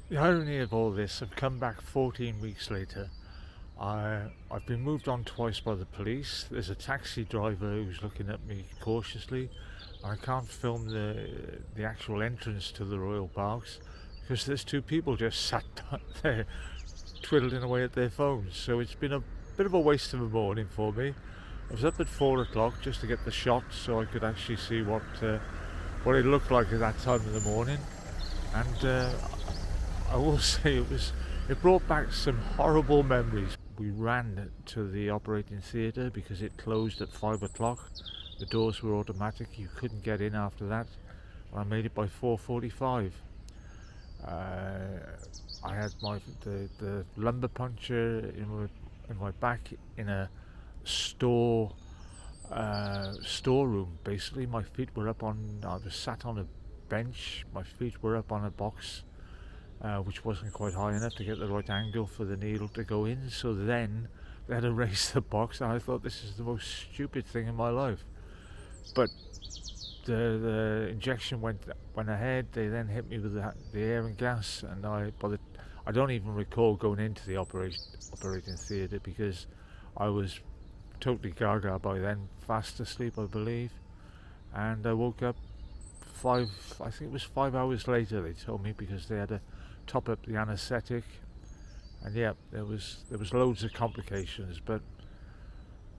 The irony of all this, I've come back 14 weeks later. I've been moved on twice by the police. There's a taxi driver who's looking at me cautiously. I can't film the actual entrance to the Royal Berks because there's two people just sat there twiddling away at their phones. So it's been a bit of a waste of a morning for me. I was up at 4 o'clock just to get the shot so I could actually see what it looked like at that time of the morning. And I will say it brought back some horrible memories. We ran to the operating theatre because it closed at 5 o'clock. The doors were automatic, you couldn't get in after that. And I made it by 4:45. I had the lumbar puncture in my back in a storeroom. Basically, my feet were up on. I was sat on a bench. My feet were up on a box, which wasn't quite high enough to get the right angle for the needle to go in. So then they had to raise the box, and I thought this is the most stupid thing in my life. But the injection went ahead. They then hit me with the air and gas, and I don't even recall going into the operating theatre because I was totally gaga by then, fast asleep I believe, and I woke up I think it was 5 hours later, they told me, because they had to top up the anaesthetic, and yeah, there was loads of complications. But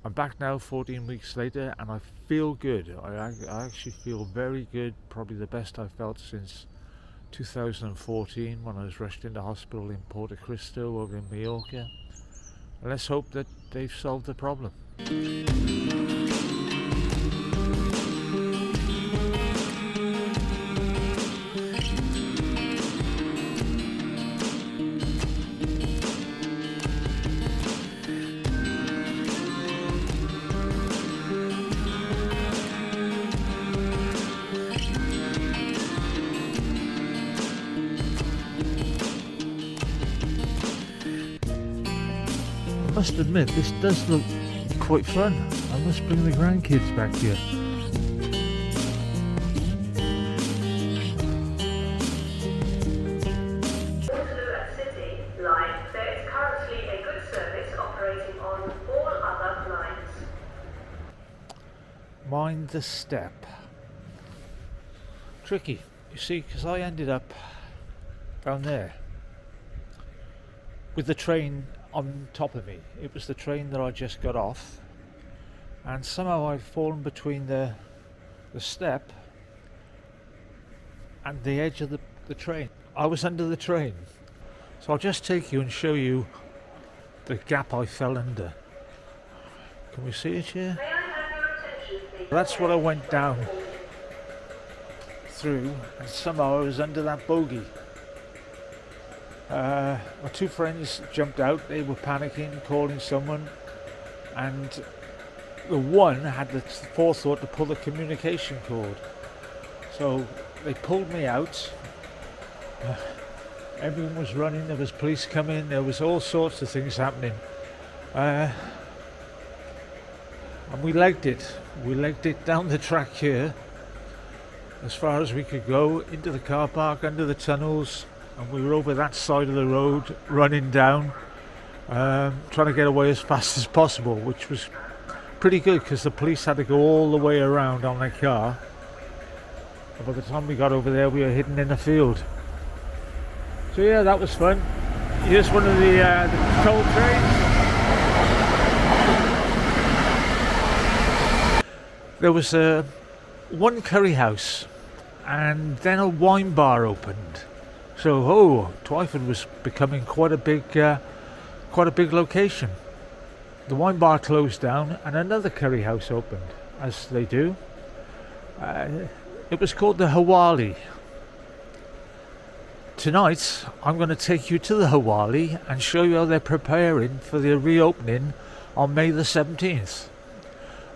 I'm back now 14 weeks later and I feel good. I actually feel very good, probably the best I've felt since 2014 when I was rushed into hospital in Porto Cristo over in Mallorca. And let's hope that they've solved the problem. I must admit, this does look quite fun. I must bring the grandkids back here. City line, there is currently a good service operating on all other lines. Mind the step. Tricky, you see, because I ended up down there with the train on top of me. It was the train that I just got off, and somehow I've fallen between the step and the edge of the train. I was under the train, so I'll just take you and show you the gap I fell under. Can we see it here? May I have your attention, please? That's what I went down through, and somehow I was under that bogie. My two friends jumped out. They were panicking, calling someone, and the one had the forethought to pull the communication cord. So they pulled me out. Everyone was running. There was police coming. There was all sorts of things happening. And we legged it. We legged it down the track here as far as we could go, into the car park, under the tunnels. And we were over that side of the road, running down, trying to get away as fast as possible, which was pretty good because the police had to go all the way around on their car. And by the time we got over there, we were hidden in a field. So yeah, that was fun. Here's one of the toll trains. There was one curry house, and then a wine bar opened. So, Twyford was becoming quite a big location. The wine bar closed down, and another curry house opened, as they do. It was called the Haweli. Tonight, I'm going to take you to the Haweli and show you how they're preparing for the reopening on May the 17th.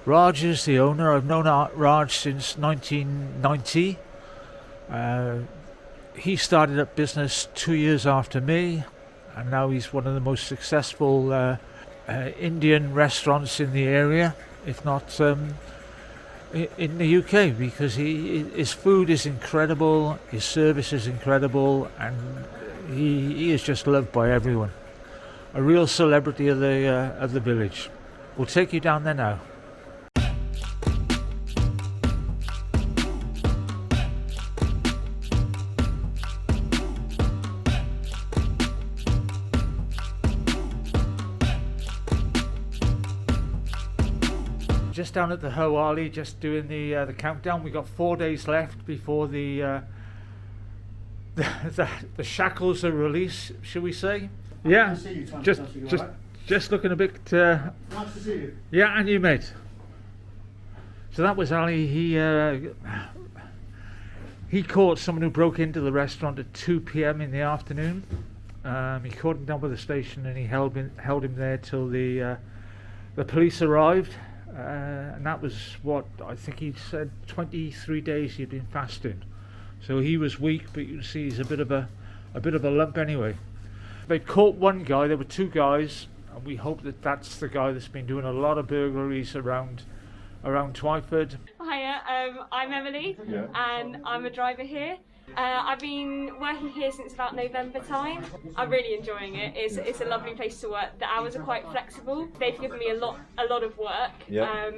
Raj is the owner. I've known Raj since 1990. He started up business 2 years after me, and now he's one of the most successful Indian restaurants in the area. if not in the UK, because his food is incredible, his service is incredible, and he is just loved by everyone. A real celebrity of the village. We'll take you down there now. Just down at the Haweli, just doing the countdown. We got 4 days left before the shackles are released, shall we say? Yeah, Nice to see you, Tom. just looking a bit. Nice to see you. Yeah, and you, mate. So that was Ali. He caught someone who broke into the restaurant at 2 p.m. in the afternoon. He caught him down by the station, and he held him there till the police arrived. And that was what I think he said 23 days he'd been fasting. So he was weak, but you can see he's a bit of a lump anyway. They caught one guy. There were two guys, and we hope that that's the guy that's been doing a lot of burglaries around Twyford. Hiya, I'm Emily, Yeah. and I'm a driver here. I've been working here since about November time. I'm really enjoying it. It's a lovely place to work. The hours are quite flexible. They've given me a lot of work, Yeah.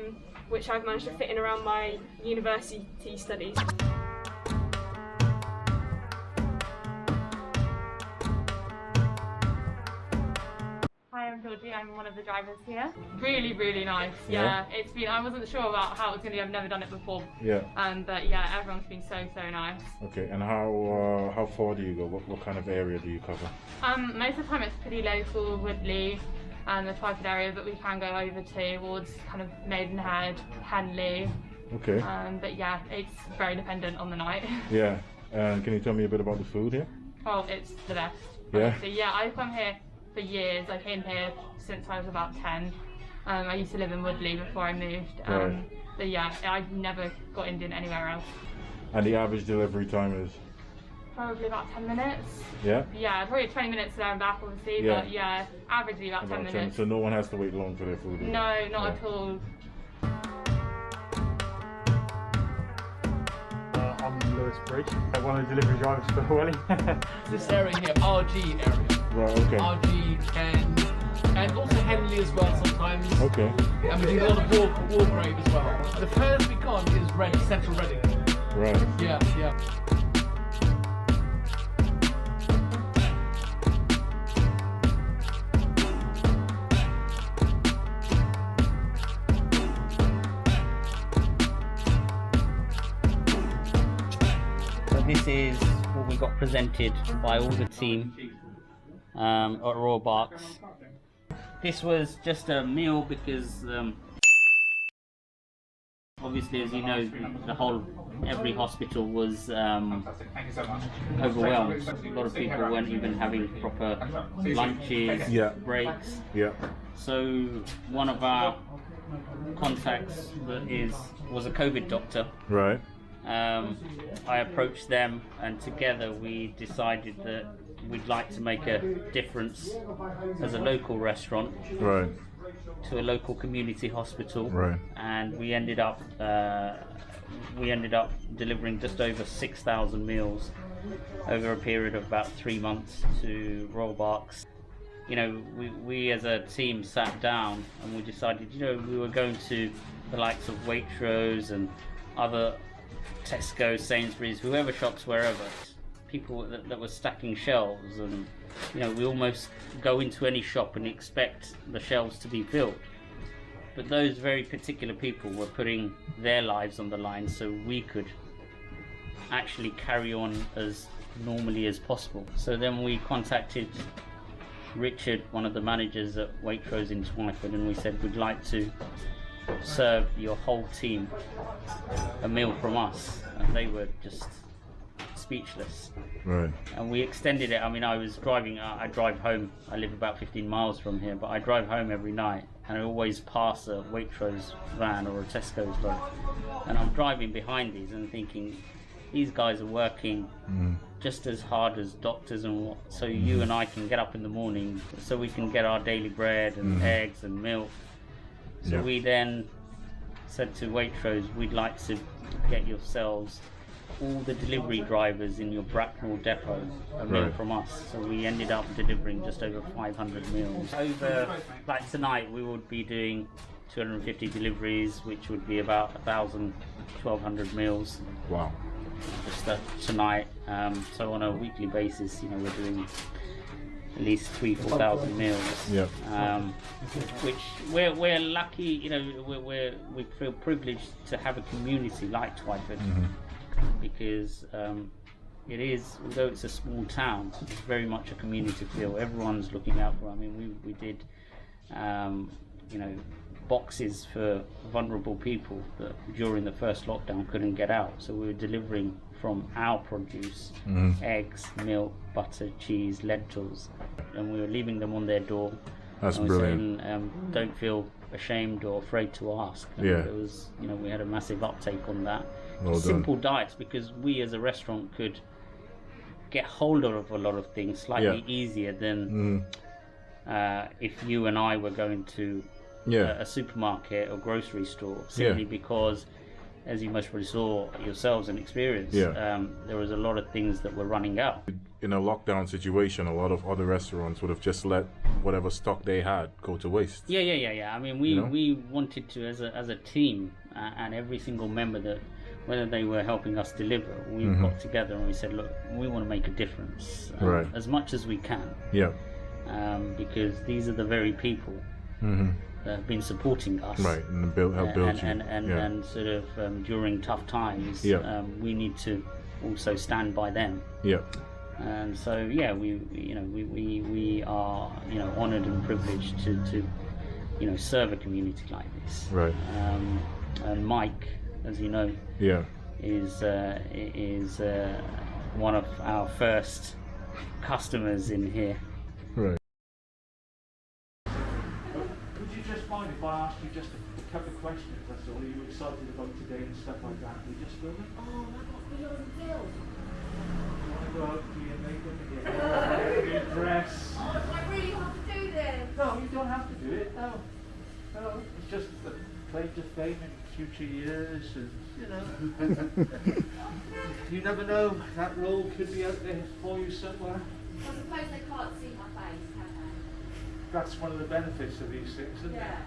which I've managed to fit in around my university studies. Hi, I'm Georgie. I'm one of the drivers here. Really, really nice. Yeah. It's been. I wasn't sure about how it was going to be. I've never done it before. Yeah. But yeah, everyone's been so nice. Okay. And how far do you go? What kind of area do you cover? Most of the time it's pretty local, Woodley, and the Twyford area, but we can go over towards kind of Maidenhead, Henley. Okay. But yeah, it's very dependent on the night. Yeah. And can you tell me a bit about the food here? Oh, it's the best. Yeah. So yeah, I've come here for years. I came here since I was about 10. I used to live in Woodley before I moved. Right. But yeah, I've never got Indian anywhere else. And the average delivery time is? Probably about 10 minutes. Yeah. Yeah, probably 20 minutes there and back obviously, Yeah. but yeah, averagely about 10 minutes. So no one has to wait long for their food? No, not at all. I'm Lewis Bridge, one of the delivery drivers for Haweli. This area here, RG area. Right, okay. RG and also Henley as well sometimes. Okay. And we do a lot of Wargrave as well. The furthest we gone is Central Reading. Right. Yeah. So this is what we got presented by all the team at Royal Berkshire. This was just a meal because obviously, as you know, every hospital was overwhelmed. A lot of people weren't even having proper lunches, Yeah. breaks. Yeah. So one of our contacts was a COVID doctor. Right. I approached them, and together we decided that we'd like to make a difference as a local restaurant Right. to a local community hospital. Right. And we ended up delivering just over 6,000 meals over a period of about 3 months to Royal Berkshire. You know, we as a team sat down and we decided, we were going to the likes of Waitrose and other Tesco, Sainsbury's, whoever shops wherever, people that were stacking shelves, and we almost go into any shop and expect the shelves to be filled. But those very particular people were putting their lives on the line so we could actually carry on as normally as possible. So then we contacted Richard, one of the managers at Waitrose in Twyford, and we said we'd like to serve your whole team a meal from us, and they were just speechless. Right. And we extended it. I mean, I was driving, I drive home, I live about 15 miles from here, but I drive home every night, and I always pass a Waitrose van or a Tesco's van, and I'm driving behind these and thinking, these guys are working just as hard as doctors, and so you and I can get up in the morning so we can get our daily bread and eggs and milk. So we then said to Waitrose, we'd like to get yourselves all the delivery drivers in your Bracknell depot a meal Right. from us. So we ended up delivering just over 500 meals. Over, like tonight, we would be doing 250 deliveries, which would be about 1,000, 1,200 meals Wow. just tonight. So on a weekly basis, you know, we're doing at least 3,000-4,000 meals. Yeah. Which we're lucky, you know, we feel privileged to have a community like Twyford, because it is, although it's a small town, it's very much a community feel. Everyone's looking out for. I mean, we did, you know, boxes for vulnerable people that during the first lockdown couldn't get out. So we were delivering from our produce, eggs, milk, butter, cheese, lentils, and we were leaving them on their door. That's and we were brilliant. saying, don't feel ashamed or afraid to ask. And Yeah. it was, you know, we had a massive uptake on that. Well done. Simple diets, because we as a restaurant could get hold of a lot of things slightly easier than if you and I were going to a supermarket or grocery store, simply because, as you most probably saw yourselves and experienced, there was a lot of things that were running out. In a lockdown situation, a lot of other restaurants would have just let whatever stock they had go to waste. Yeah. I mean, we wanted to, as a team, and every single member that, whether they were helping us deliver, we got together and we said, look, we want to make a difference as much as we can. Yeah. Because these are the very people that have been supporting us. Right, and help build you. And sort of during tough times, we need to also stand by them. Yeah. And so we are, you know, honoured and privileged to you know, serve a community like this. Right. And Mike, as you know, is one of our first customers in here. Right. Would you just mind if I asked you just a couple of questions? That's all. Are you excited about today and stuff like that? We just film it. Oh, I got beyond Bill. You want to go out to your makeup and your hair, and your dress? Oh, do I really have to do this? No, you don't have to do it. No, it's just a claim to fame in future years, and you know, you never know. That role could be out there for you somewhere. I suppose they can't see my face, can they? That's one of the benefits of these things, isn't Yeah. it?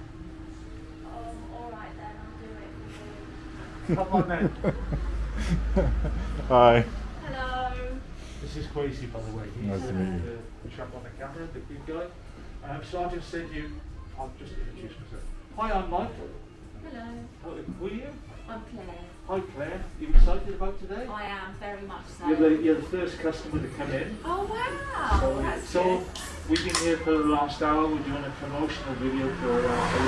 Alright then, I'll do it. Come on then. Hi. Hello. This is Quasi, by the way. He's Nice to meet you. the chap on the camera, the big guy. So I'll just send you. I'll just introduce myself. Hi, I'm Mike. Hello. Who are you? I'm Claire. Hi, Claire. You excited about today? I am, very much so. You're the first customer to come in. Oh wow, that's So good. we've been here for the last hour. We're doing a promotional video for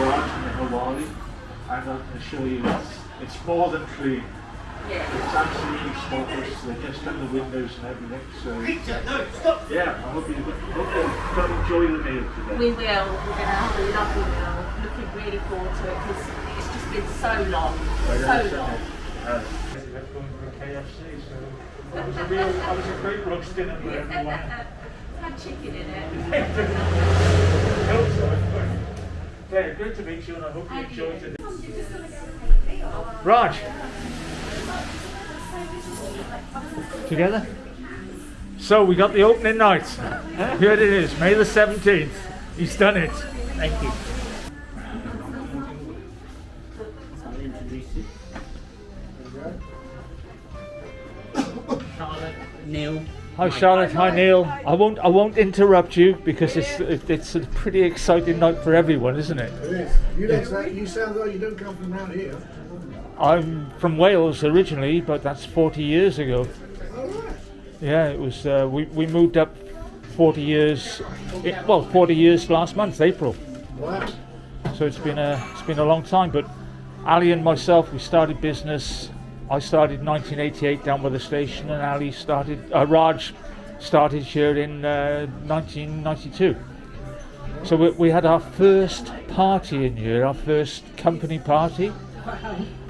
Raj and Haweli, and I'm going to show you it's more than clean. Yeah. It's absolutely spotless. They're just done the windows and everything. So yeah, I hope you're going to enjoy the meal today. We will. We're going to have a lovely meal. Looking really forward to it because it's just been so long. So long. That's going for a KFC. So that was a great roast dinner for everyone. It's had chicken in it. Yeah, great to meet you, and I hope you enjoyed it. Oh, Raj! Together? So we got the opening night. Here it is, May the 17th. He's done it. Thank you. I'll introduce you. Charlotte, Neil. Hi Charlotte, hi Neil. I won't interrupt you because it's a pretty exciting night for everyone, isn't it? It is. You sound like you don't come from around here. I'm from Wales originally, but that's 40 years ago. All right. Yeah, it was. We moved up 40 years. 40 years last month, April. Wow. So it's been a long time. But Ali and myself, we started business. I started in 1988 down by the station, and Ali Raj started here in 1992. So we had our first party in here, our first company party,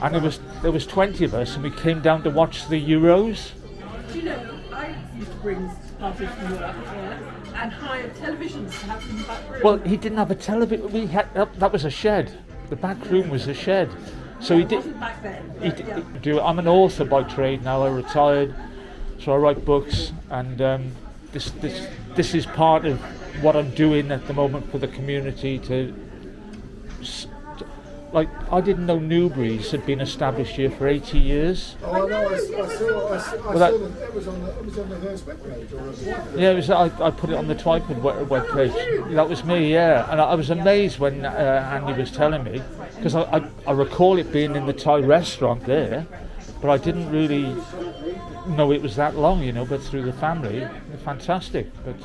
and there was 20 of us, and we came down to watch the Euros. Do you know, I used to bring parties from Europe and hired televisions to have in the back room. Well, he didn't have a television. That was a shed. The back room was a shed. So he did. Wasn't back then. I'm an author by trade now. I retired, so I write books, and this is part of what I'm doing at the moment for the community. Like, I didn't know Newbury's had been established here for 80 years. Oh, I know. I saw that. It was on the Hearst webpage. Yeah, it was. I put it on the Twyford webpage. That was me, yeah. And I was amazed when Andy was telling me, because I recall it being in the Thai restaurant there, but I didn't really know it was that long, you know. But through the family, fantastic. But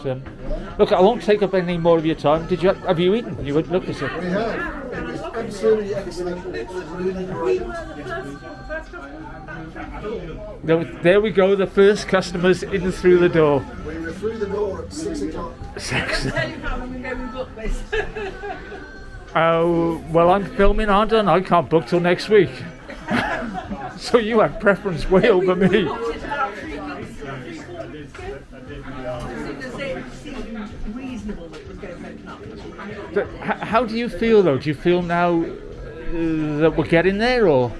look, I won't take up any more of your time. Have you eaten? You would look at it. We have. It was absolutely excellent. It was really great. There we go. The first customers in through the door. We were through the door at 6 o'clock. Tell you how long ago we booked this. Oh, well, I'm filming, aren't I? And I can't book till next week. So you have preference way over me. We booked it about 3 months ago. Because it seemed reasonable that it was going to open up. How do you feel, though? Do you feel now that we're getting there, or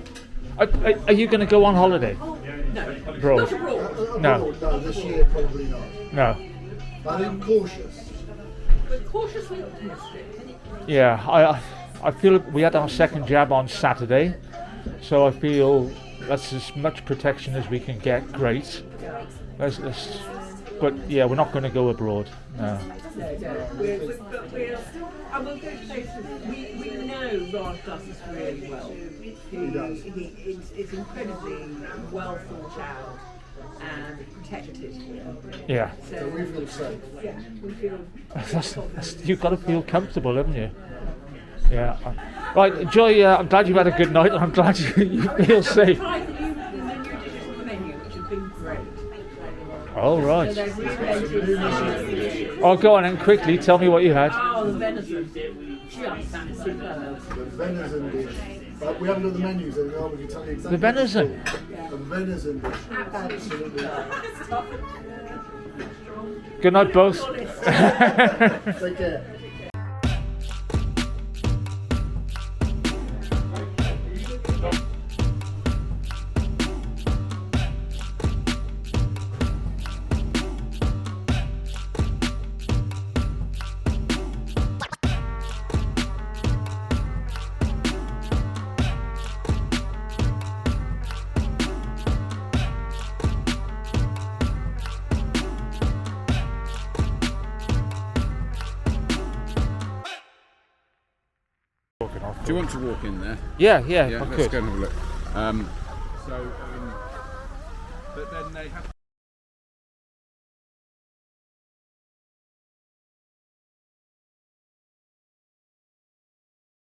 are you going to go on holiday? No. Abroad? Not abroad. No. No, this year probably not. No. But I'm cautious. But cautiously optimistic. Yeah, I feel we had our second jab on Saturday, so I feel that's as much protection as we can get. Great. But yeah, we're not going to go abroad. No. I will go to places. We know Raj does this really well. He does. It's incredibly well thought out and protected. Yeah. So we feel safe. Yeah, we feel. You've got to feel comfortable, haven't you? Yeah. Right, Joy. I'm glad you had a good night. I'm glad you feel safe. Tried the new dishes on the menu, which have been great. Oh, right. So they've reinvented. Oh, go on and quickly tell me what you had. Oh, the venison. Just superb. The venison dish. But we haven't done the menus anymore. We can tell you exactly. The venison. The venison dish. Absolutely. Good night, both. Take care. Do you want to walk in there? Yeah, let's I could. go and have a look. But then they have